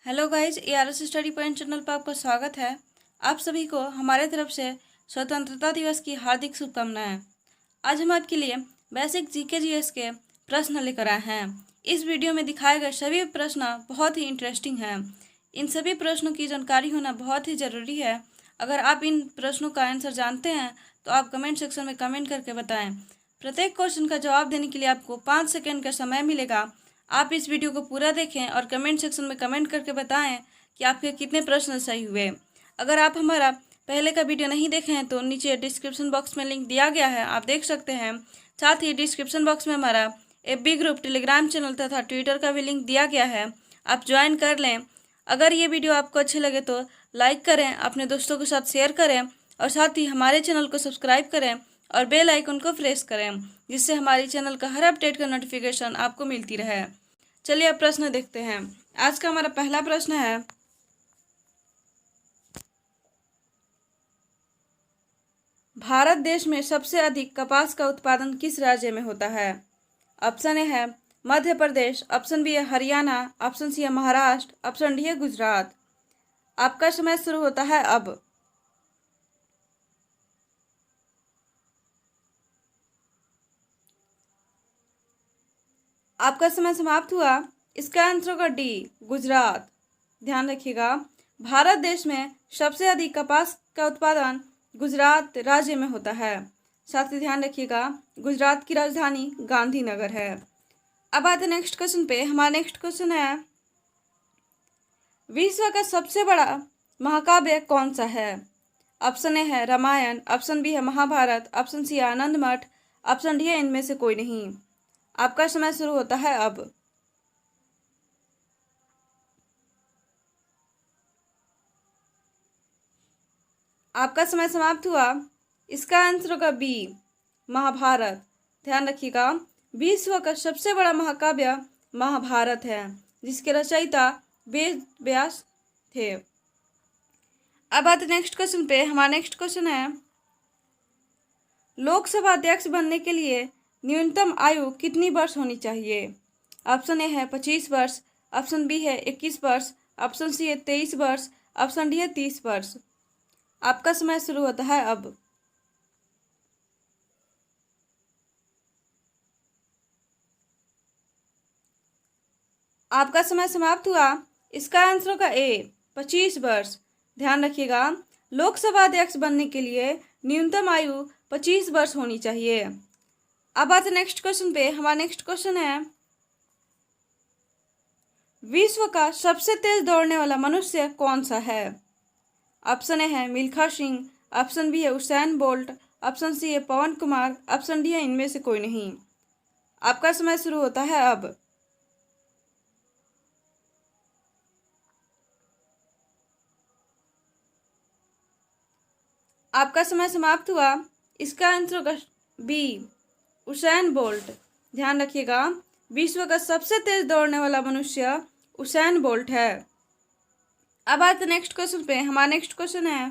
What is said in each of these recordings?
Hello guys, ARS study point channel पर आपका स्वागत है। आप सभी को हमारे तरफ से स्वतंत्रता दिवस की हार्दिक शुभकामनाएं। आज हम आपके लिए बेसिक जीके जीएस के प्रश्न लेकर आए हैं। इस वीडियो में दिखाए गए सभी प्रश्न बहुत ही इंटरेस्टिंग हैं। इन सभी प्रश्नों की जानकारी होना बहुत ही ज़रूरी है। अगर आप इन प्रश्नों का आंसर जानते हैं तो आप कमेंट सेक्शन में कमेंट करके बताएं। प्रत्येक क्वेश्चन का जवाब देने के लिए आपको 5 सेकेंड का समय मिलेगा। आप इस वीडियो को पूरा देखें और कमेंट सेक्शन में कमेंट करके बताएं कि आपके कितने प्रश्न सही हुए। अगर आप हमारा पहले का वीडियो नहीं देखे हैं तो नीचे डिस्क्रिप्शन बॉक्स में लिंक दिया गया है, आप देख सकते हैं। साथ ही डिस्क्रिप्शन बॉक्स में हमारा FB ग्रुप, टेलीग्राम चैनल तथा ट्विटर का भी लिंक दिया गया है, आप ज्वाइन कर लें। अगर ये वीडियो आपको अच्छे लगे तो लाइक करें, अपने दोस्तों के साथ शेयर करें और साथ ही हमारे चैनल को सब्सक्राइब करें और बेल आइकन को प्रेस करें, जिससे हमारे चैनल का हर अपडेट का नोटिफिकेशन आपको मिलती रहे। चलिए अब प्रश्न देखते हैं। आज का हमारा पहला प्रश्न है, भारत देश में सबसे अधिक कपास का उत्पादन किस राज्य में होता है? ऑप्शन ए है मध्य प्रदेश, ऑप्शन बी है हरियाणा, ऑप्शन सी है महाराष्ट्र, ऑप्शन डी है गुजरात। आपका समय शुरू होता है अब। आपका समय समाप्त हुआ। इसका आंसर होगा डी, गुजरात। ध्यान रखिएगा, भारत देश में सबसे अधिक कपास का उत्पादन गुजरात राज्य में होता है। साथ ही ध्यान रखिएगा, गुजरात की राजधानी गांधीनगर है। अब आते नेक्स्ट क्वेश्चन पे। हमारा नेक्स्ट क्वेश्चन है, विश्व का सबसे बड़ा महाकाव्य कौन सा है? ऑप्शन ए है रामायण, ऑप्शन बी है महाभारत, ऑप्शन सी है आनंद मठ, ऑप्शन डी है इनमें से कोई नहीं। आपका समय शुरू होता है अब। आपका समय समाप्त हुआ। इसका आंसर होगा बी, महाभारत। ध्यान रखिएगा, विश्व का सबसे बड़ा महाकाव्य महाभारत है, जिसके रचयिता वेद व्यास थे। अब आते नेक्स्ट क्वेश्चन पे। हमारा नेक्स्ट क्वेश्चन है, लोकसभा अध्यक्ष बनने के लिए न्यूनतम आयु कितनी वर्ष होनी चाहिए? ऑप्शन ए है 25 वर्ष, ऑप्शन बी है 21 वर्ष, ऑप्शन सी है 23 वर्ष, ऑप्शन डी है 30 वर्ष। आपका समय शुरू होता है अब। आपका समय समाप्त हुआ। इसका आंसर होगा ए, 25 वर्ष। ध्यान रखिएगा, लोकसभा अध्यक्ष बनने के लिए न्यूनतम आयु 25 वर्ष होनी चाहिए। अब आते नेक्स्ट क्वेश्चन पे। हमारा नेक्स्ट क्वेश्चन है, विश्व का सबसे तेज दौड़ने वाला मनुष्य कौन सा है? ऑप्शन ए है मिल्खा सिंह, ऑप्शन बी है उसैन बोल्ट, ऑप्शन सी है पवन कुमार, ऑप्शन डी है इनमें से कोई नहीं। आपका समय शुरू होता है अब। आपका समय समाप्त हुआ। इसका आंसर होगा बी, उसैन बोल्ट। ध्यान रखिएगा, विश्व का सबसे तेज दौड़ने वाला मनुष्य उसैन बोल्ट है। अब आते नेक्स्ट क्वेश्चन पे। हमारा नेक्स्ट क्वेश्चन है,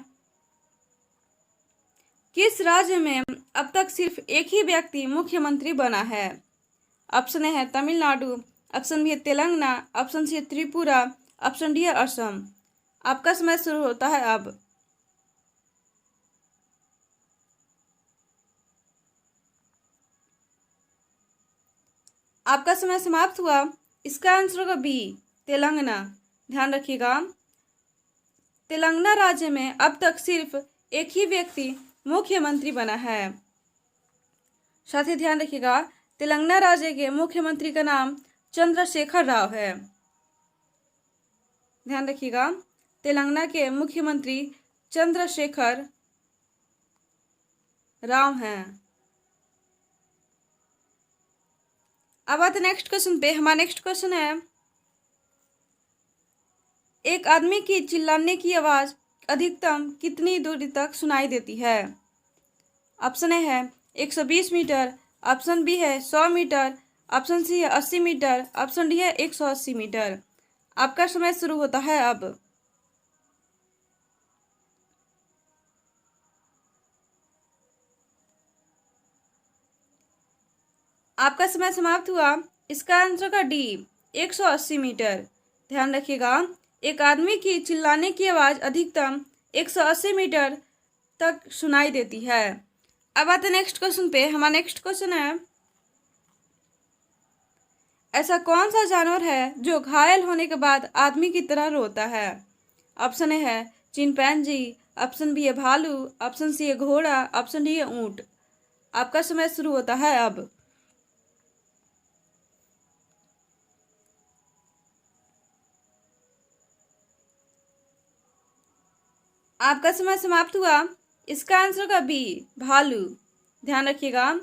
किस राज्य में अब तक सिर्फ एक ही व्यक्ति मुख्यमंत्री बना है? ऑप्शन ए है तमिलनाडु, ऑप्शन बी है तेलंगाना, ऑप्शन सी है त्रिपुरा, ऑप्शन डी है असम। आपका समय शुरू होता है अब। आपका समय समाप्त हुआ। इसका आंसर होगा बी, तेलंगाना। ध्यान रखिएगा, तेलंगाना राज्य में अब तक सिर्फ एक ही व्यक्ति मुख्यमंत्री बना है। साथ ही ध्यान रखिएगा, तेलंगाना राज्य के मुख्यमंत्री का नाम चंद्रशेखर राव है। ध्यान रखिएगा, तेलंगाना के मुख्यमंत्री चंद्रशेखर राव हैं। अब आते नेक्स्ट क्वेश्चन पे। हमारा नेक्स्ट क्वेश्चन है, एक आदमी की चिल्लाने की आवाज अधिकतम कितनी दूरी तक सुनाई देती है? ऑप्शन ए है 120 मीटर, ऑप्शन बी है 100 मीटर, ऑप्शन सी है 80 मीटर, ऑप्शन डी है 180 मीटर। आपका समय शुरू होता है अब। आपका समय समाप्त हुआ। इसका आंसर का डी, 180 मीटर। ध्यान रखिएगा, एक आदमी की चिल्लाने की आवाज़ अधिकतम 180 मीटर तक सुनाई देती है। अब आते नेक्स्ट क्वेश्चन पे। हमारा नेक्स्ट क्वेश्चन है, ऐसा कौन सा जानवर है जो घायल होने के बाद आदमी की तरह रोता है? ऑप्शन ए है चिंपैंजी, ऑप्शन बी है भालू, ऑप्शन सी है घोड़ा, ऑप्शन डी है ऊंट। आपका समय शुरू होता है अब। आपका समय समाप्त हुआ। इसका आंसर होगा बी, भालू। ध्यान रखिएगा,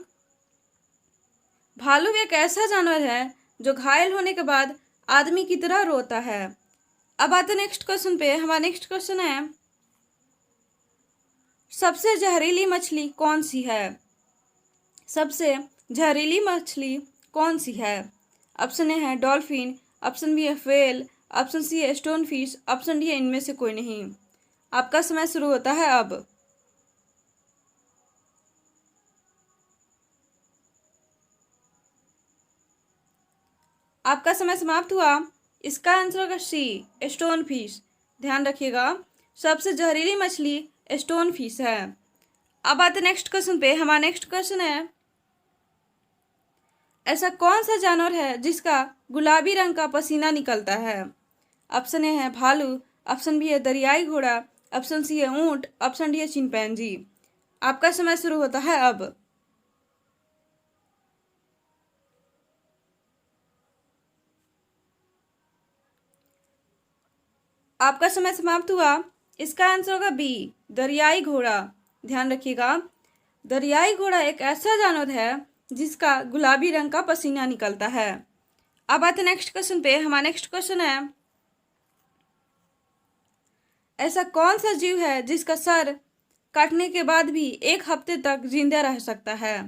भालू एक ऐसा जानवर है जो घायल होने के बाद आदमी की तरह रोता है। अब आते नेक्स्ट क्वेश्चन पे। हमारा नेक्स्ट क्वेश्चन है, सबसे जहरीली मछली कौन सी है? सबसे जहरीली मछली कौन सी है? ऑप्शन ए है डॉल्फिन, ऑप्शन बी है व्हेल, ऑप्शन सी है स्टोन फिश, ऑप्शन डी है इनमें से कोई नहीं। आपका समय शुरू होता है अब। आपका समय समाप्त हुआ। इसका आंसर होगा सी, स्टोन फिश। ध्यान रखिएगा, सबसे जहरीली मछली स्टोन फिश है। अब आते नेक्स्ट क्वेश्चन पे। हमारा नेक्स्ट क्वेश्चन है, ऐसा कौन सा जानवर है जिसका गुलाबी रंग का पसीना निकलता है? ऑप्शन ए है भालू, ऑप्शन बी है दरियाई घोड़ा, ऑप्शन सी है ऊंट, ऑप्शन डी है चिंपैंजी। आपका समय शुरू होता है अब। आपका समय समाप्त हुआ। इसका आंसर होगा बी, दरियाई घोड़ा। ध्यान रखिएगा, दरियाई घोड़ा एक ऐसा जानवर है जिसका गुलाबी रंग का पसीना निकलता है। अब आते नेक्स्ट क्वेश्चन पे। हमारा नेक्स्ट क्वेश्चन है, ऐसा कौन सा जीव है जिसका सर काटने के बाद भी 1 हफ्ते तक जिंदा रह सकता है?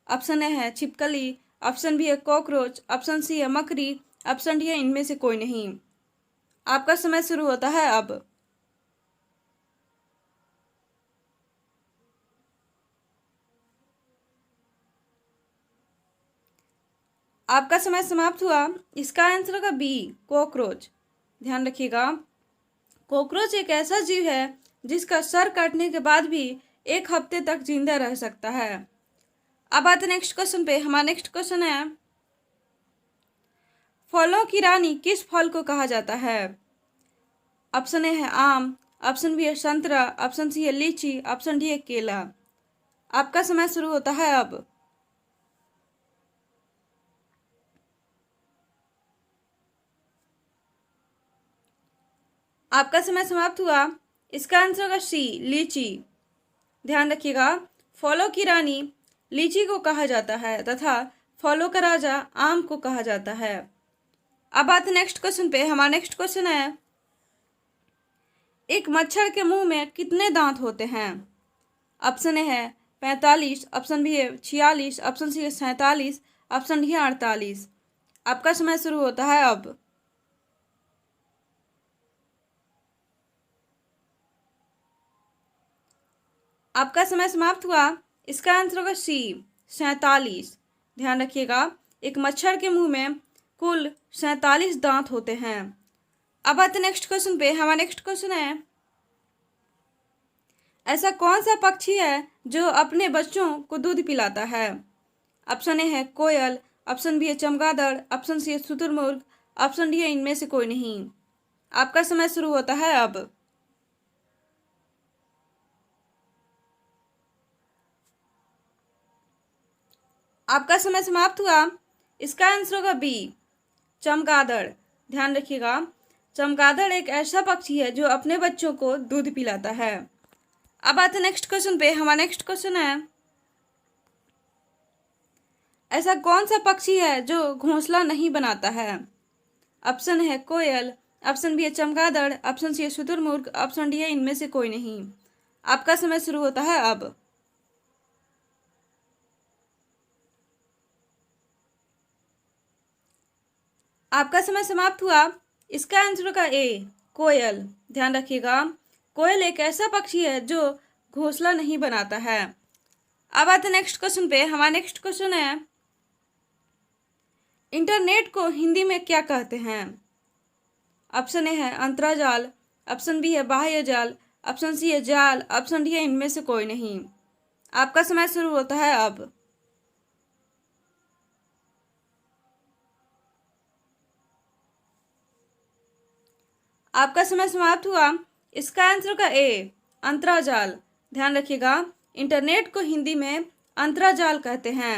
ऑप्शन ए है छिपकली, ऑप्शन बी है कॉकरोच, ऑप्शन सी है मकड़ी, ऑप्शन डी है इनमें से कोई नहीं। आपका समय शुरू होता है अब। आपका समय समाप्त हुआ। इसका आंसर होगा बी, कॉकरोच। ध्यान रखिएगा, कॉकरोच एक ऐसा जीव है जिसका सर काटने के बाद भी 1 हफ्ते तक जिंदा रह सकता है। अब आते नेक्स्ट क्वेश्चन पे। हमारा नेक्स्ट क्वेश्चन है, फलों की रानी किस फल को कहा जाता है? ऑप्शन ए है आम, ऑप्शन बी है संतरा, ऑप्शन सी है लीची, ऑप्शन डी है केला। आपका समय शुरू होता है अब। आपका समय समाप्त हुआ। इसका आंसर होगा सी, लीची। ध्यान रखिएगा, फलों की रानी लीची को कहा जाता है तथा फलों का राजा आम को कहा जाता है। अब आते नेक्स्ट क्वेश्चन पे। हमारा नेक्स्ट क्वेश्चन है, एक मच्छर के मुंह में कितने दांत होते हैं? ऑप्शन ए है 45, ऑप्शन बी है 46, ऑप्शन सी है 47, ऑप्शन डी है 48। आपका समय शुरू होता है अब। आपका समय समाप्त हुआ। इसका आंसर होगा सी, 47। ध्यान रखिएगा, एक मच्छर के मुंह में कुल 47 दांत होते हैं। अब आते नेक्स्ट क्वेश्चन पे। हमारा नेक्स्ट क्वेश्चन है, ऐसा कौन सा पक्षी है जो अपने बच्चों को दूध पिलाता है? ऑप्शन ए है कोयल, ऑप्शन बी है चमगादड़, ऑप्शन सी है शुतुरमुर्ग, ऑप्शन डी है इनमें से कोई नहीं। आपका समय शुरू होता है अब। आपका समय समाप्त हुआ। इसका आंसर होगा बी, चमगादड़। ध्यान रखिएगा, चमगादड़ एक ऐसा पक्षी है जो अपने बच्चों को दूध पिलाता है। अब आते नेक्स्ट क्वेश्चन पे। हमारा नेक्स्ट क्वेश्चन है, ऐसा कौन सा पक्षी है जो घोंसला नहीं बनाता है? ऑप्शन है कोयल, ऑप्शन बी है चमगादड़, ऑप्शन सी है शुतुरमुर्ग, ऑप्शन डी है इनमें से कोई नहीं। आपका समय शुरू होता है अब। आपका समय समाप्त हुआ। इसका आंसर होगा ए, कोयल। ध्यान रखिएगा, कोयल एक ऐसा पक्षी है जो घोंसला नहीं बनाता है। अब आते नेक्स्ट क्वेश्चन पे। हमारा नेक्स्ट क्वेश्चन है, इंटरनेट को हिंदी में क्या कहते हैं? ऑप्शन ए है अंतराजाल, ऑप्शन बी है बाह्य जाल, ऑप्शन सी है जाल, ऑप्शन डी है इनमें से कोई नहीं। आपका समय शुरू होता है अब। आपका समय समाप्त हुआ। इसका आंसर का ए अंतराजाल। ध्यान रखिएगा, इंटरनेट को हिंदी में अंतराजाल कहते हैं।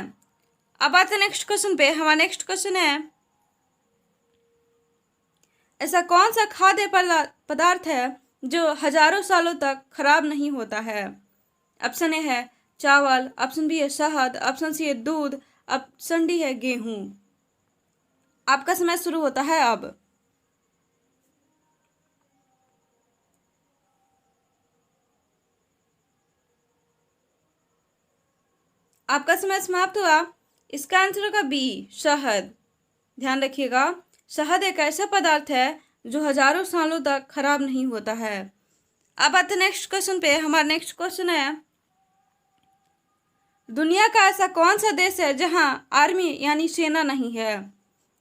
अब आते हैं नेक्स्ट क्वेश्चन पे। हमारा नेक्स्ट क्वेश्चन है, ऐसा कौन सा खाद्य पदार्थ है जो हजारों सालों तक खराब नहीं होता है? ऑप्शन ए है चावल, ऑप्शन बी है शहद, ऑप्शन सी है दूध, ऑप्शन डी है गेहूं। आपका समय शुरू होता है अब। आपका समय समाप्त हुआ। इसका आंसर का बी शहद। ध्यान रखिएगा, शहद एक ऐसा पदार्थ है जो हजारों सालों तक खराब नहीं होता है। अब आते नेक्स्ट क्वेश्चन पे। हमारा नेक्स्ट क्वेश्चन है, दुनिया का ऐसा कौन सा देश है जहां आर्मी यानी सेना नहीं है?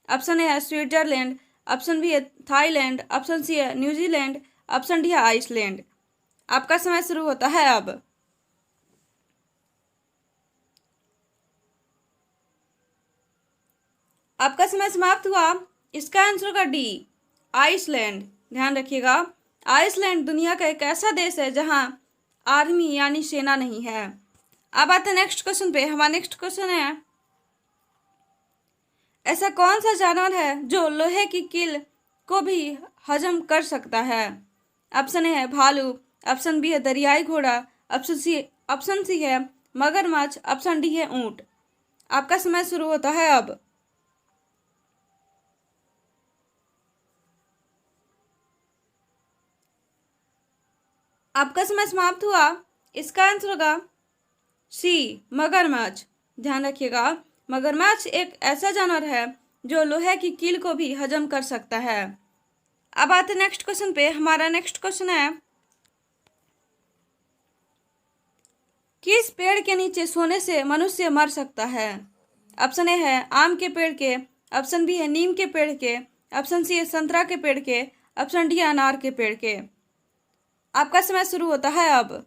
ऑप्शन ए है स्विट्जरलैंड, ऑप्शन बी है थाईलैंड, ऑप्शन सी है न्यूजीलैंड, ऑप्शन डी है आइसलैंड। आपका समय शुरू होता है अब। आपका समय समाप्त हुआ। इसका आंसर का डी आइसलैंड। ध्यान रखिएगा, आइसलैंड दुनिया का एक ऐसा देश है जहां आर्मी यानी सेना नहीं है। अब आते हैं नेक्स्ट क्वेश्चन पे। हमारा नेक्स्ट क्वेश्चन है, ऐसा कौन सा जानवर है जो लोहे की कील को भी हजम कर सकता है? ऑप्शन ए है भालू, ऑप्शन बी है दरियाई घोड़ा, ऑप्शन सी है मगरमच्छ, ऑप्शन डी है ऊंट। आपका समय शुरू होता है अब। आपका समय समाप्त हुआ। इसका आंसर होगा सी मगरमच्छ। ध्यान रखिएगा, मगरमच्छ एक ऐसा जानवर है जो लोहे की कील को भी हजम कर सकता है। अब आते नेक्स्ट क्वेश्चन पे। हमारा नेक्स्ट क्वेश्चन है, किस पेड़ के नीचे सोने से मनुष्य मर सकता है? ऑप्शन ए है आम के पेड़ के, ऑप्शन बी है नीम के पेड़ के, ऑप्शन सी है संतरा के पेड़ के, ऑप्शन डी है अनार के पेड़ के। आपका समय शुरू होता है अब।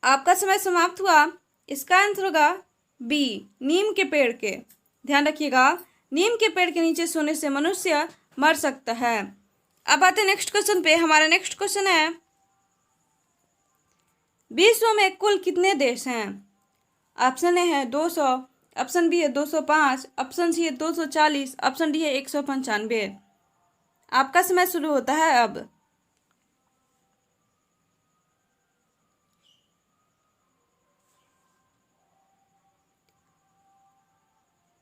आपका समय समाप्त हुआ। इसका आंसर होगा बी नीम के पेड़ के। ध्यान रखिएगा, नीम के पेड़ के नीचे सोने से मनुष्य मर सकता है। अब आते नेक्स्ट क्वेश्चन पे। हमारा नेक्स्ट क्वेश्चन है, विश्व में कुल कितने देश हैं? ऑप्शन ए है 200, ऑप्शन बी है 205, ऑप्शन सी है 240, ऑप्शन डी है 195। आपका समय शुरू होता है अब।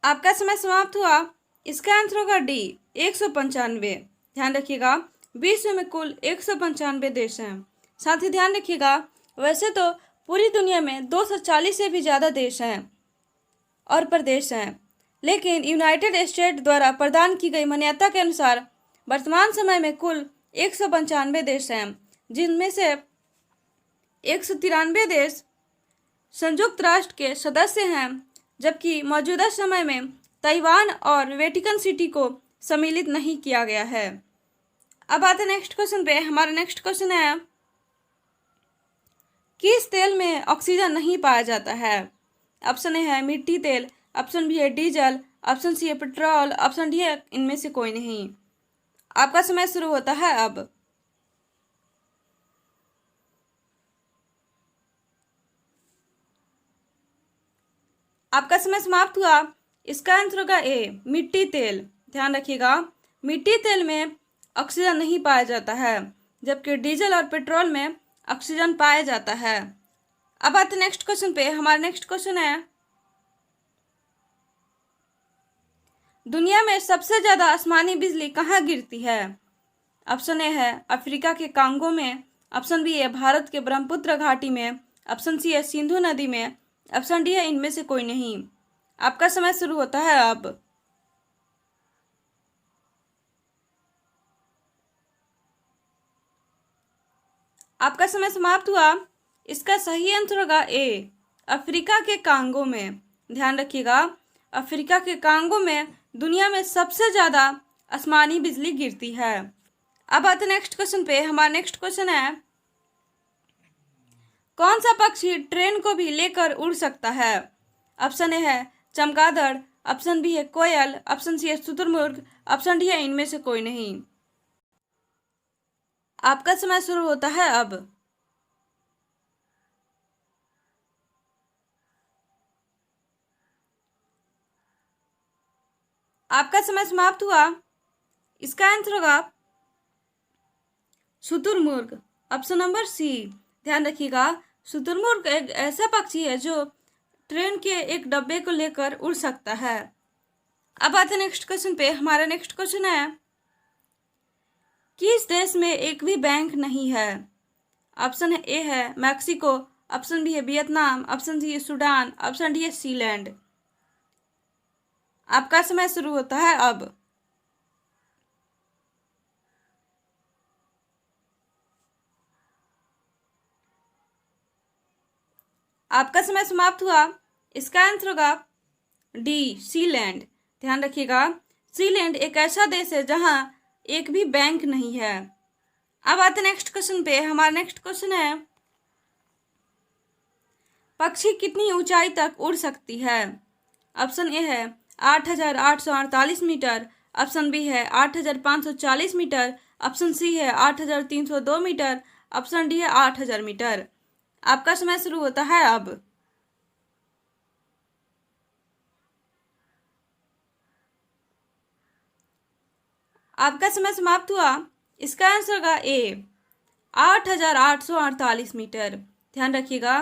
आपका समय समाप्त हुआ। इसका आंसर होगा डी 195। ध्यान रखिएगा, विश्व में कुल 195 देश हैं। साथ ही ध्यान रखिएगा, वैसे तो पूरी दुनिया में 240 से भी ज़्यादा देश हैं और प्रदेश हैं, लेकिन यूनाइटेड स्टेट द्वारा प्रदान की गई मान्यता के अनुसार वर्तमान समय में कुल 195 देश हैं, जिनमें से 193 देश संयुक्त राष्ट्र के सदस्य हैं, जबकि मौजूदा समय में ताइवान और वेटिकन सिटी को सम्मिलित नहीं किया गया है। अब आते हैं नेक्स्ट क्वेश्चन पे। हमारा नेक्स्ट क्वेश्चन है, किस तेल में ऑक्सीजन नहीं पाया जाता है? ऑप्शन ए है मिट्टी तेल, ऑप्शन बी है डीजल, ऑप्शन सी है पेट्रोल, ऑप्शन डी है इनमें से कोई नहीं। आपका समय शुरू होता है अब। आपका समय समाप्त हुआ। इसका आंसर होगा ए मिट्टी तेल। ध्यान रखिएगा, मिट्टी तेल में ऑक्सीजन नहीं पाया जाता है, जबकि डीजल और पेट्रोल में ऑक्सीजन पाया जाता है। अब आते नेक्स्ट क्वेश्चन पे। हमारा नेक्स्ट क्वेश्चन है, दुनिया में सबसे ज़्यादा आसमानी बिजली कहाँ गिरती है? ऑप्शन ए है अफ्रीका के कांगो में, ऑप्शन बी है भारत के ब्रह्मपुत्र घाटी में, ऑप्शन सी है सिंधु नदी में, ऑप्शन डी है इनमें से कोई नहीं। आपका समय शुरू होता है अब। आपका समय समाप्त हुआ। इसका सही आंसर होगा ए अफ्रीका के कांगो में, ध्यान रखिएगा, अफ्रीका के कांगो में दुनिया में सबसे ज़्यादा आसमानी बिजली गिरती है। अब आते नेक्स्ट क्वेश्चन पे। हमारा नेक्स्ट क्वेश्चन है, कौन सा पक्षी ट्रेन को भी लेकर उड़ सकता है? ऑप्शन ए है चमगादड़, ऑप्शन बी है कोयल, ऑप्शन सी है शुतुरमुर्ग, ऑप्शन डी है इनमें से कोई नहीं। आपका समय शुरू होता है अब। आपका समय समाप्त हुआ। इसका आंसर होगा शुतुरमुर्ग, ऑप्शन नंबर सी। ध्यान रखिएगा, शुतुरमुर्ग एक ऐसा पक्षी है जो ट्रेन के एक डब्बे को लेकर उड़ सकता है। अब आते नेक्स्ट क्वेश्चन पे। हमारा नेक्स्ट क्वेश्चन है, किस देश में एक भी बैंक नहीं है? ऑप्शन ए है मैक्सिको, ऑप्शन बी है वियतनाम, ऑप्शन सी है सूडान, ऑप्शन डी है सीलैंड। आपका समय शुरू होता है अब। आपका समय समाप्त हुआ। इसका आंसर होगा डी सीलैंड। ध्यान रखिएगा, सीलैंड एक ऐसा देश है जहां एक भी बैंक नहीं है। अब आते नेक्स्ट क्वेश्चन पे। हमारा नेक्स्ट क्वेश्चन है, पक्षी कितनी ऊंचाई तक उड़ सकती है? ऑप्शन ए है 8,848 मीटर, ऑप्शन बी है 8,540 मीटर, ऑप्शन सी है 8,302 मीटर, ऑप्शन डी है 8,000 मीटर। आपका समय शुरू होता है अब। आपका समय समाप्त हुआ। इसका आंसर होगा ए 8,848 मीटर। ध्यान रखिएगा,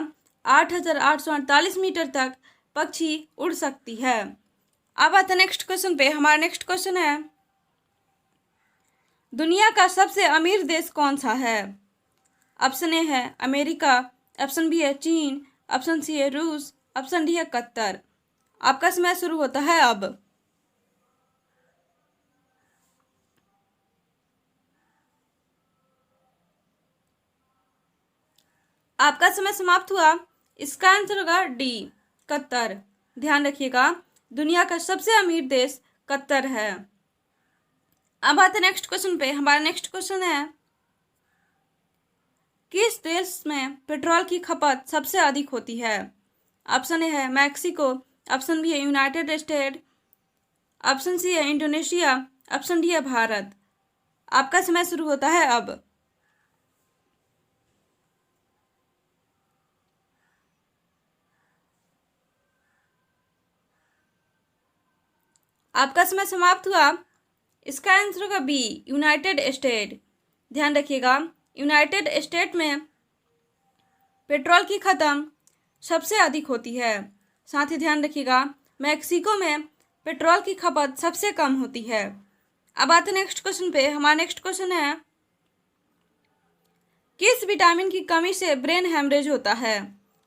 8,848 मीटर तक पक्षी उड़ सकती है। अब आता नेक्स्ट क्वेश्चन पे। हमारा नेक्स्ट क्वेश्चन है, दुनिया का सबसे अमीर देश कौन सा है? ऑप्शन ए है अमेरिका, ऑप्शन बी है चीन, ऑप्शन सी है रूस, ऑप्शन डी है कतर। आपका समय शुरू होता है अब। आपका समय समाप्त हुआ। इसका आंसर होगा डी कतर। ध्यान रखिएगा, दुनिया का सबसे अमीर देश कतर है। अब आते नेक्स्ट क्वेश्चन पे। हमारा नेक्स्ट क्वेश्चन है, किस देश में पेट्रोल की खपत सबसे अधिक होती है? ऑप्शन ए है मैक्सिको, ऑप्शन बी है यूनाइटेड स्टेट, ऑप्शन सी है इंडोनेशिया, ऑप्शन डी है भारत। आपका समय शुरू होता है अब। आपका समय समाप्त हुआ। इसका आंसर होगा बी यूनाइटेड स्टेट। ध्यान रखिएगा, यूनाइटेड स्टेट में पेट्रोल की खत्म सबसे अधिक होती है। साथ ही ध्यान रखिएगा, मैक्सिको में पेट्रोल की खपत सबसे कम होती है। अब आते नेक्स्ट क्वेश्चन पे। हमारा नेक्स्ट क्वेश्चन है, किस विटामिन की कमी से ब्रेन हेमरेज होता है?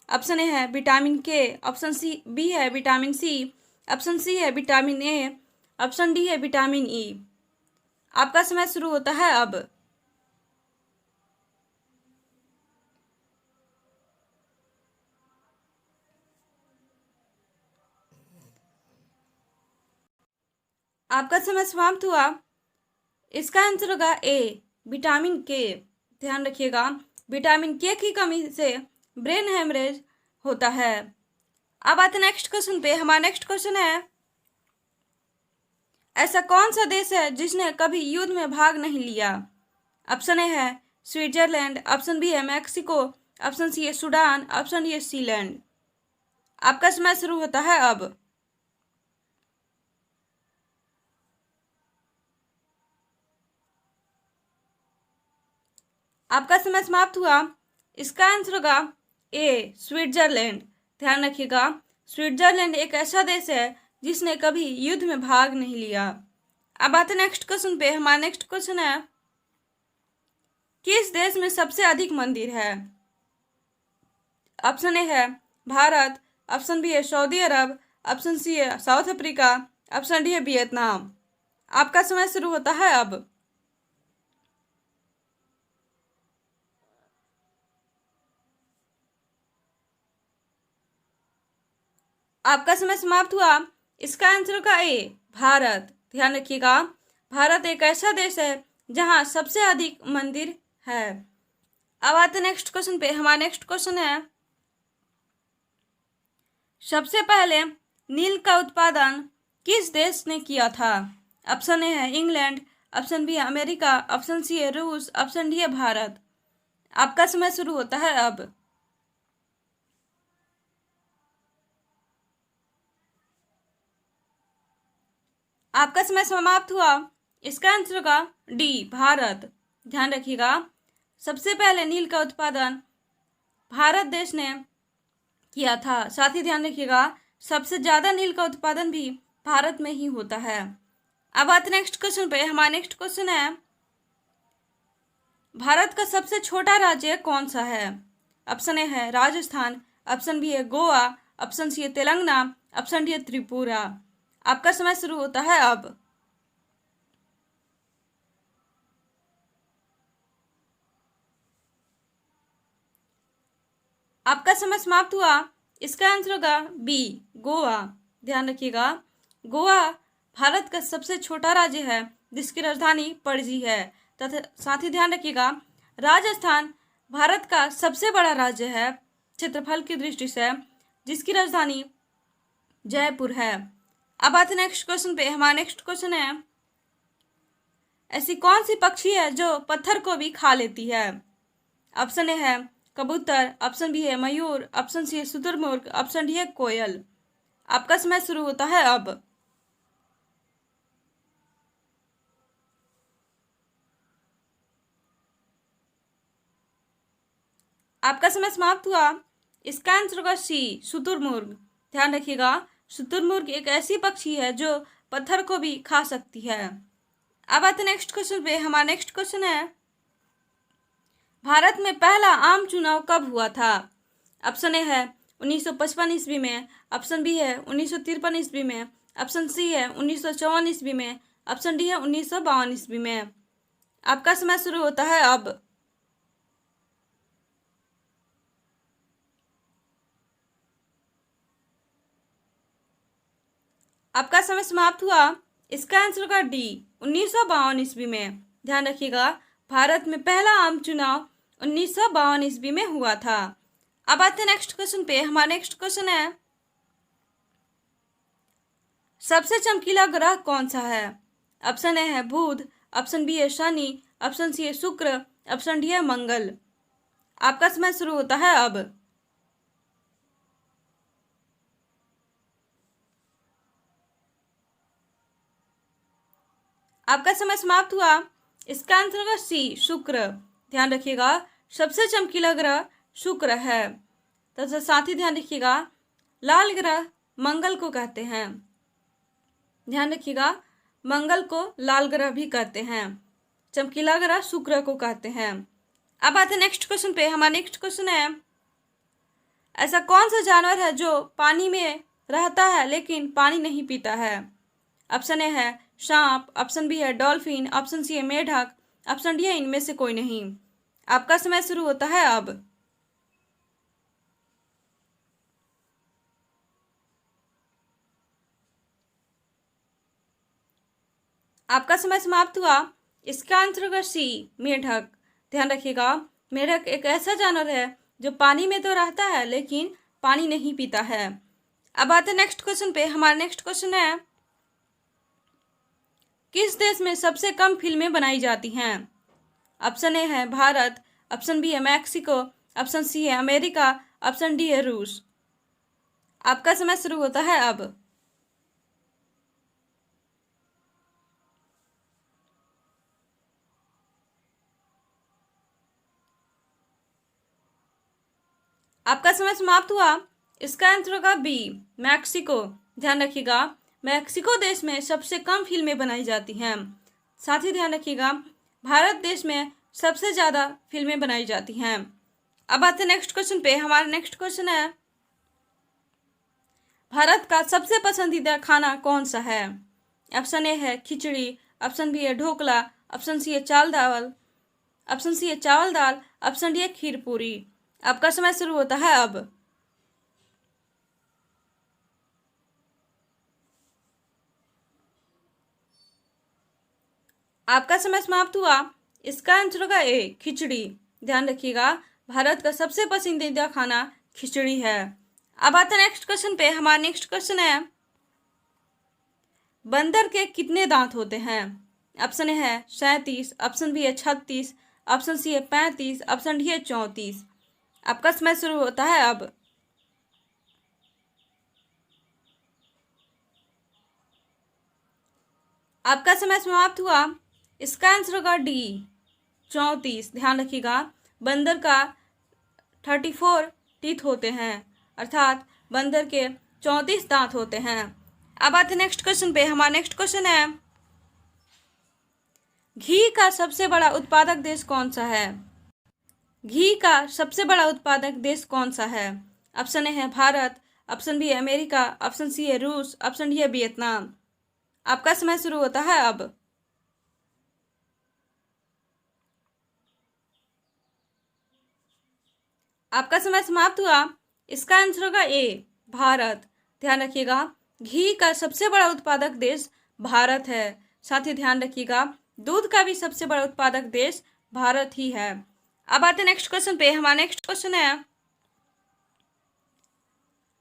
ऑप्शन ए है विटामिन के, ऑप्शन सी बी है विटामिन सी, ऑप्शन सी है विटामिन ए, ऑप्शन डी है विटामिन ई। आपका समय शुरू होता है अब। आपका समय समाप्त हुआ। इसका आंसर होगा ए विटामिन के। ध्यान रखिएगा, विटामिन के की कमी से ब्रेन हेमरेज होता है। अब आते नेक्स्ट क्वेश्चन पे। हमारा नेक्स्ट क्वेश्चन है, ऐसा कौन सा देश है जिसने कभी युद्ध में भाग नहीं लिया? ऑप्शन ए है स्विट्जरलैंड, ऑप्शन बी है मैक्सिको, ऑप्शन सी है सूडान, ऑप्शन डी है सीलैंड। आपका समय शुरू होता है अब। आपका समय समाप्त हुआ। इसका आंसर होगा ए स्विट्जरलैंड। ध्यान रखिएगा, स्विट्जरलैंड एक ऐसा देश है जिसने कभी युद्ध में भाग नहीं लिया। अब आते नेक्स्ट क्वेश्चन पे। हमारा नेक्स्ट क्वेश्चन है, किस देश में सबसे अधिक मंदिर है? ऑप्शन ए है भारत, ऑप्शन बी है सऊदी अरब, ऑप्शन सी है साउथ अफ्रीका, ऑप्शन डी है वियतनाम। आपका समय शुरू होता है अब। आपका समय समाप्त हुआ। इसका आंसर होगा ए, भारत। ध्यान रखिएगा, भारत एक ऐसा देश है जहां सबसे अधिक मंदिर है। अब आते नेक्स्ट क्वेश्चन पे। हमारा नेक्स्ट क्वेश्चन है, सबसे पहले नील का उत्पादन किस देश ने किया था? ऑप्शन ए है इंग्लैंड, ऑप्शन बी है अमेरिका, ऑप्शन सी है रूस, ऑप्शन डी है भारत। आपका समय शुरू होता है अब। आपका समय समाप्त हुआ। इसका आंसर होगा डी, भारत। ध्यान रखिएगा, सबसे पहले नील का उत्पादन भारत देश ने किया था। साथ ही ध्यान रखिएगा, सबसे ज्यादा नील का उत्पादन भी भारत में ही होता है। अब आते नेक्स्ट क्वेश्चन पे। हमारा नेक्स्ट क्वेश्चन है, भारत का सबसे छोटा राज्य कौन सा है? ऑप्शन ए है राजस्थान, ऑप्शन बी है गोवा, ऑप्शन सी है तेलंगाना, ऑप्शन डी है त्रिपुरा। आपका समय शुरू होता है अब। आपका समय समाप्त हुआ। इसका आंसर होगा बी, गोवा। ध्यान रखिएगा, गोवा भारत का सबसे छोटा राज्य है जिसकी राजधानी पणजी है। तथा साथ ही ध्यान रखिएगा, राजस्थान भारत का सबसे बड़ा राज्य है क्षेत्रफल की दृष्टि से, जिसकी राजधानी जयपुर है। अब आते नेक्स्ट क्वेश्चन पे। हमारा नेक्स्ट क्वेश्चन है, ऐसी कौन सी पक्षी है जो पत्थर को भी खा लेती है? ऑप्शन ए है कबूतर, ऑप्शन बी है मयूर, ऑप्शन सी है शुतुरमुर्ग, ऑप्शन डी है कोयल। आपका समय शुरू होता है अब। आपका समय समाप्त हुआ। इसका आंसर होगा सी, शुतुरमुर्ग। ध्यान रखिएगा, शुतुरमुर्ग एक ऐसी पक्षी है जो पत्थर को भी खा सकती है। अब आते नेक्स्ट क्वेश्चन पे। हमारा नेक्स्ट क्वेश्चन है, भारत में पहला आम चुनाव कब हुआ था? ऑप्शन ए है 1955 ईस्वी में, ऑप्शन बी है 1953 ईस्वी में, ऑप्शन सी है 1954 ईस्वी में, ऑप्शन डी है 1952 ईस्वी में। आपका समय शुरू होता है अब। आपका समय समाप्त हुआ। इसका आंसर होगा डी, 1952 ईस्वी में। ध्यान रखिएगा, भारत में पहला आम चुनाव 1952 ईस्वी में हुआ था। अब आते हैं नेक्स्ट क्वेश्चन पे। हमारा नेक्स्ट क्वेश्चन है, सबसे चमकीला ग्रह कौन सा है? ऑप्शन ए है बुध, ऑप्शन बी है शनि, ऑप्शन सी है शुक्र, ऑप्शन डी है मंगल। आपका समय शुरू होता है अब। आपका समय समाप्त हुआ। इसका आंसर होगा सी, शुक्र। ध्यान रखिएगा, सबसे चमकीला ग्रह शुक्र है। तथा साथ ही ध्यान रखिएगा, लाल ग्रह मंगल को कहते हैं। ध्यान रखिएगा, मंगल को लाल ग्रह भी कहते हैं, चमकीला ग्रह शुक्र को कहते हैं। अब आते हैं नेक्स्ट क्वेश्चन पे। हमारा नेक्स्ट क्वेश्चन है, ऐसा कौन सा जानवर है जो पानी में रहता है लेकिन पानी नहीं पीता है? ऑप्शन ए है सांप, ऑप्शन बी है डॉल्फिन, ऑप्शन सी है मेढक, ऑप्शन डी है इनमें से कोई नहीं। आपका समय शुरू होता है अब। आपका समय समाप्त हुआ। इसका आंसर होगा सी, मेढक। ध्यान रखिएगा, मेढक एक ऐसा जानवर है जो पानी में तो रहता है लेकिन पानी नहीं पीता है। अब आते नेक्स्ट क्वेश्चन पे। हमारा नेक्स्ट क्वेश्चन है, किस देश में सबसे कम फिल्में बनाई जाती हैं? ऑप्शन ए है भारत, ऑप्शन बी है मैक्सिको, ऑप्शन सी है अमेरिका, ऑप्शन डी है रूस। आपका समय शुरू होता है अब। आपका समय समाप्त हुआ। इसका आंसर होगा बी, मैक्सिको। ध्यान रखिएगा, मैक्सिको देश में सबसे कम फिल्में बनाई जाती हैं। साथ ही ध्यान रखिएगा, भारत देश में सबसे ज़्यादा फिल्में बनाई जाती हैं। अब आते हैं नेक्स्ट क्वेश्चन पे। हमारा नेक्स्ट क्वेश्चन है, भारत का सबसे पसंदीदा खाना कौन सा है? ऑप्शन ए है खिचड़ी, ऑप्शन बी है ढोकला, ऑप्शन सी है चावल दाल, ऑप्शन सी है चावल दाल, ऑप्शन डी है खीर पूरी। आपका समय शुरू होता है अब। आपका समय समाप्त हुआ। इसका आंसर होगा ए, खिचड़ी। ध्यान रखिएगा, भारत का सबसे पसंदीदा खाना खिचड़ी है। अब आते हैं नेक्स्ट क्वेश्चन पे। हमारा नेक्स्ट क्वेश्चन है, बंदर के कितने दांत होते हैं? ऑप्शन ए है 37, ऑप्शन बी है 36, ऑप्शन सी है 35, ऑप्शन डी है 34। आपका समय शुरू होता है अब। आपका समय समाप्त हुआ। इसका आंसर होगा डी, 34। ध्यान रखिएगा, बंदर का 34 टीथ होते हैं, अर्थात बंदर के 34 दांत होते हैं। अब आते नेक्स्ट क्वेश्चन पे। हमारा नेक्स्ट क्वेश्चन है, घी का सबसे बड़ा उत्पादक देश कौन सा है? घी का सबसे बड़ा उत्पादक देश कौन सा है? ऑप्शन ए है भारत, ऑप्शन बी है अमेरिका, ऑप्शन सी है रूस, ऑप्शन डी है वियतनाम। आपका समय शुरू होता है अब। आपका समय समाप्त हुआ। इसका आंसर होगा ए, भारत। ध्यान रखिएगा, घी का सबसे बड़ा उत्पादक देश भारत है। साथ ही ध्यान रखिएगा, दूध का भी सबसे बड़ा उत्पादक देश भारत ही है। अब आते नेक्स्ट क्वेश्चन पे। हमारा नेक्स्ट क्वेश्चन है,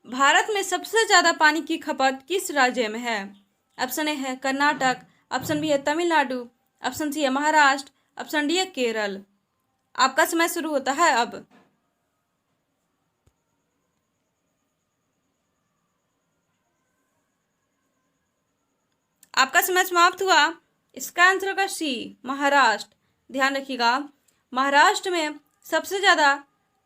भारत में सबसे ज्यादा पानी की खपत किस राज्य में है? ऑप्शन ए है कर्नाटक, ऑप्शन बी है तमिलनाडु, ऑप्शन सी है महाराष्ट्र, ऑप्शन डी है केरल। आपका समय शुरू होता है अब। आपका समय समाप्त हुआ। इसका आंसर होगा सी, महाराष्ट्र। ध्यान रखिएगा, महाराष्ट्र में सबसे ज़्यादा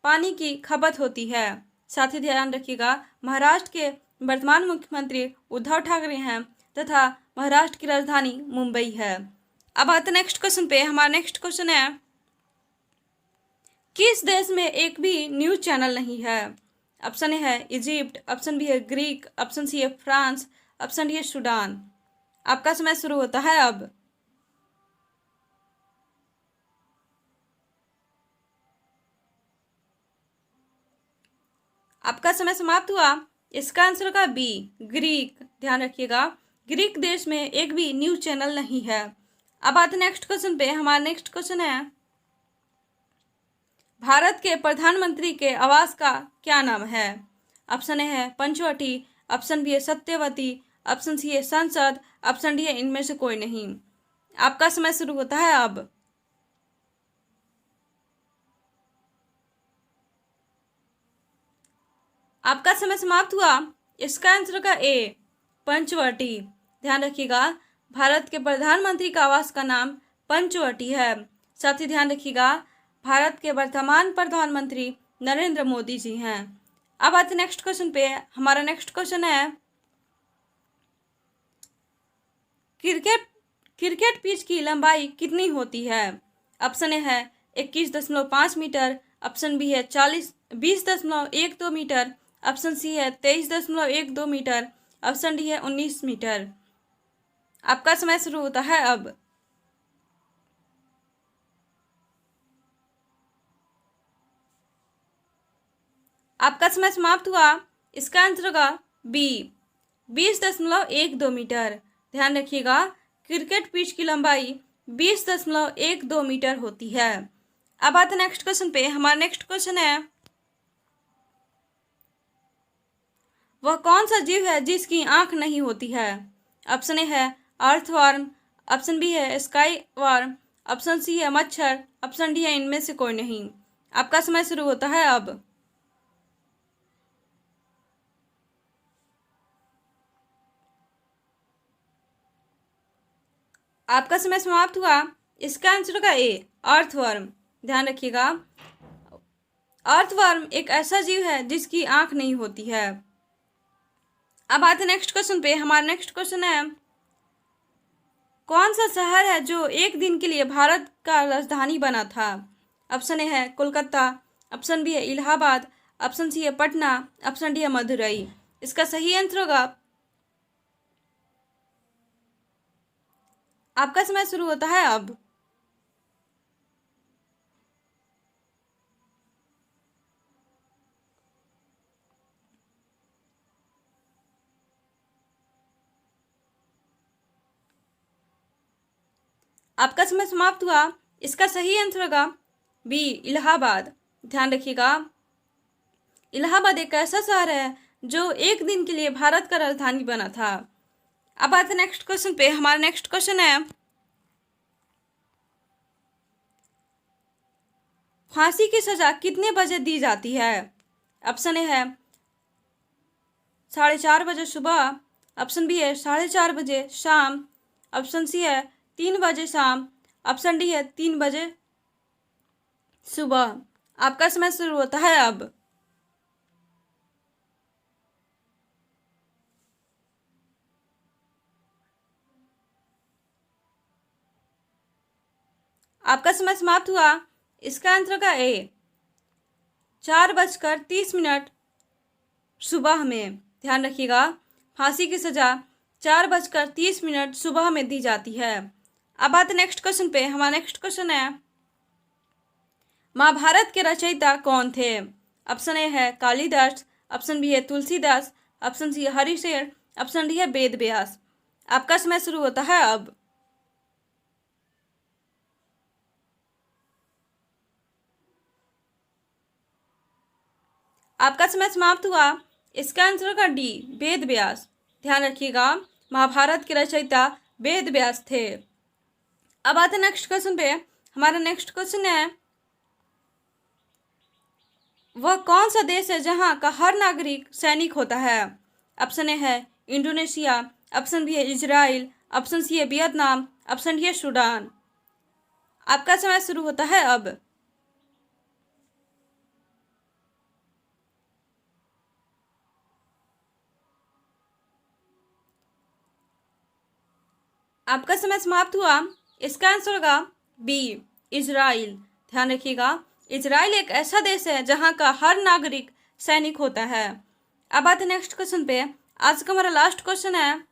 पानी की खपत होती है। साथ ही ध्यान रखिएगा, महाराष्ट्र के वर्तमान मुख्यमंत्री उद्धव ठाकरे हैं तथा महाराष्ट्र की राजधानी मुंबई है। अब आते नेक्स्ट क्वेश्चन पे। हमारा नेक्स्ट क्वेश्चन है, किस देश में एक भी न्यूज चैनल नहीं है? ऑप्शन ए है इजिप्ट, ऑप्शन बी है ग्रीक, ऑप्शन सी है फ्रांस, ऑप्शन डी है सूडान। आपका समय शुरू होता है अब। आपका समय समाप्त हुआ। इसका आंसर होगा बी, ग्रीक। ध्यान रखिएगा, ग्रीक देश में एक भी न्यूज चैनल नहीं है। अब आते नेक्स्ट क्वेश्चन पे। हमारा नेक्स्ट क्वेश्चन है, भारत के प्रधानमंत्री के आवास का क्या नाम है? ऑप्शन ए है पंचवटी, ऑप्शन बी है सत्यवती, ऑप्शन सी है संसद, ऑप्शन डी है इनमें से कोई नहीं। आपका समय शुरू होता है अब। आपका समय समाप्त हुआ। इसका आंसर होगा ए, पंचवटी। ध्यान रखिएगा, भारत के प्रधानमंत्री का आवास का नाम पंचवटी है। साथ ही ध्यान रखिएगा, भारत के वर्तमान प्रधानमंत्री नरेंद्र मोदी जी हैं। अब आते नेक्स्ट क्वेश्चन पे। हमारा नेक्स्ट क्वेश्चन है, क्रिकेट पिच की लंबाई कितनी होती है? ऑप्शन ए है 21.5 मीटर, ऑप्शन बी है 20.12 मीटर, ऑप्शन सी है 23.12 मीटर, ऑप्शन डी है 19 मीटर। आपका समय शुरू होता है अब। आपका समय समाप्त हुआ। इसका आंसर होगा बी, 20.12 मीटर। ध्यान रखिएगा, क्रिकेट पिच की लंबाई 20.12 मीटर होती है। अब आते नेक्स्ट क्वेश्चन पे। हमारा नेक्स्ट क्वेश्चन है, वह कौन सा जीव है जिसकी आंख नहीं होती है? ऑप्शन ए है अर्थवर्म, ऑप्शन बी है स्काई वर्म, ऑप्शन सी है मच्छर, ऑप्शन डी है इनमें से कोई नहीं। आपका समय शुरू होता है अब। आपका समय समाप्त हुआ। इसका आंसर होगा ए, अर्थवर्म। ध्यान रखिएगा, अर्थवर्म एक ऐसा जीव है जिसकी आंख नहीं होती है। अब आते नेक्स्ट क्वेश्चन पे। हमारा नेक्स्ट क्वेश्चन है, कौन सा शहर है जो एक दिन के लिए भारत का राजधानी बना था? ऑप्शन ए है कोलकाता, ऑप्शन बी है इलाहाबाद, ऑप्शन सी है पटना, ऑप्शन डी है मदुरई। इसका सही आंसर होगा। आपका समय शुरू होता है अब। आपका समय समाप्त हुआ। इसका सही आंसर होगा बी, इलाहाबाद। ध्यान रखिएगा, इलाहाबाद एक ऐसा शहर है जो एक दिन के लिए भारत का राजधानी बना था। अब आते नेक्स्ट क्वेश्चन पे। हमारा नेक्स्ट क्वेश्चन है, फांसी की सजा कितने बजे दी जाती है? ऑप्शन ए है 4:30 बजे सुबह, ऑप्शन बी है 4:30 बजे शाम, ऑप्शन सी है 3 बजे शाम, ऑप्शन डी है 3 बजे सुबह। आपका समय शुरू होता है अब। आपका समय समाप्त हुआ। इसका आंसर होगा ए, 4:30 सुबह में। ध्यान रखिएगा, फांसी की सजा 4:30 सुबह में दी जाती है। अब आते नेक्स्ट क्वेश्चन पे। हमारा नेक्स्ट क्वेश्चन है, महाभारत के रचयिता कौन थे? ऑप्शन ए है कालिदास, ऑप्शन बी है तुलसीदास, ऑप्शन सी है हरिशेर, ऑप्शन डी है वेद व्यास। आपका समय शुरू होता है अब। आपका समय समाप्त हुआ। इसका आंसर होगा डी, वेद व्यास। ध्यान रखिएगा, महाभारत के रचयिता वेद व्यास थे। अब आते नेक्स्ट क्वेश्चन पे। हमारा नेक्स्ट क्वेश्चन है, वह कौन सा देश है जहां का हर नागरिक सैनिक होता है? ऑप्शन ए है इंडोनेशिया, ऑप्शन बी है इजराइल, ऑप्शन सी है वियतनाम, ऑप्शन डी है सूडान। आपका समय शुरू होता है अब। आपका समय समाप्त हुआ। इसका आंसर होगा बी, इजराइल। ध्यान रखिएगा, इजराइल एक ऐसा देश है जहां का हर नागरिक सैनिक होता है। अब आते नेक्स्ट क्वेश्चन पे। आज का हमारा लास्ट क्वेश्चन है,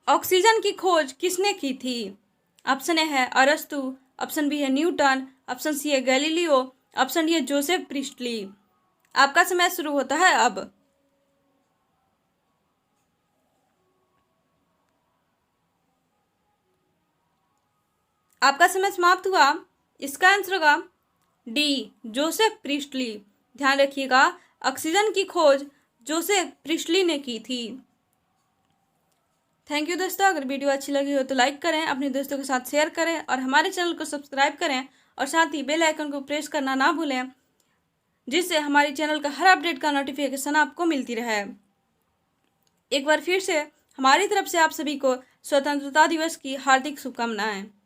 ऑक्सीजन की खोज किसने की थी? ऑप्शन ए है अरस्तु, ऑप्शन बी है न्यूटन, ऑप्शन सी है गैलीलियो, ऑप्शन डी है जोसेफ प्रिस्टली। आपका समय शुरू होता है अब। आपका समय समाप्त हुआ। इसका आंसर होगा डी, जोसेफ प्रिस्टली। ध्यान रखिएगा, ऑक्सीजन की खोज जोसेफ प्रिस्टली ने की थी। थैंक यू दोस्तों। अगर वीडियो अच्छी लगी हो तो लाइक करें, अपने दोस्तों के साथ शेयर करें और हमारे चैनल को सब्सक्राइब करें और साथ ही बेल आइकन को प्रेस करना ना भूलें, जिससे हमारे चैनल का हर अपडेट का नोटिफिकेशन आपको मिलती रहे। एक बार फिर से हमारी तरफ से आप सभी को स्वतंत्रता दिवस की हार्दिक शुभकामनाएं।